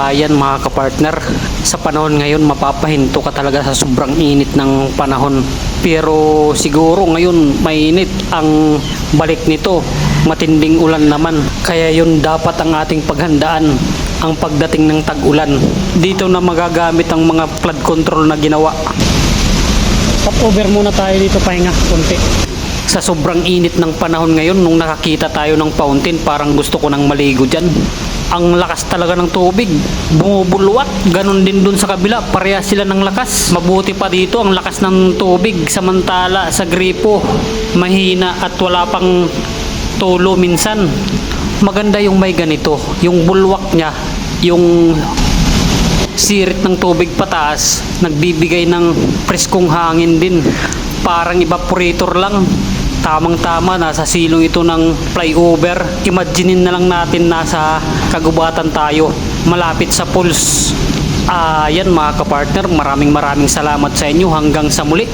Yan mga kapartner, sa panahon ngayon mapapahinto ka talaga sa sobrang init ng panahon. Pero siguro ngayon mainit, ang balik nito matinding ulan naman. Kaya yun dapat ang ating paghandaan, ang pagdating ng tag-ulan. Dito na magagamit ang mga flood control na ginawa. Stop over muna tayo dito, pahinga konti. Sa sobrang init ng panahon ngayon, nung nakakita tayo ng fountain, parang gusto ko nang maligo dyan. Ang lakas talaga ng tubig, bumubulwat. Ganon din dun sa kabila, parehas sila ng lakas. Mabuti pa dito ang lakas ng tubig, samantala sa gripo mahina at wala pang tulo minsan. Maganda yung may ganito, yung bulwak niya, yung sirit ng tubig pataas, nagbibigay ng preskong hangin din. Parang evaporator lang. Tamang-tama, nasa silong ito ng flyover. Imaginein na lang natin nasa kagubatan tayo, malapit sa pools. Yan mga kapartner, maraming salamat sa inyo. Hanggang sa muli.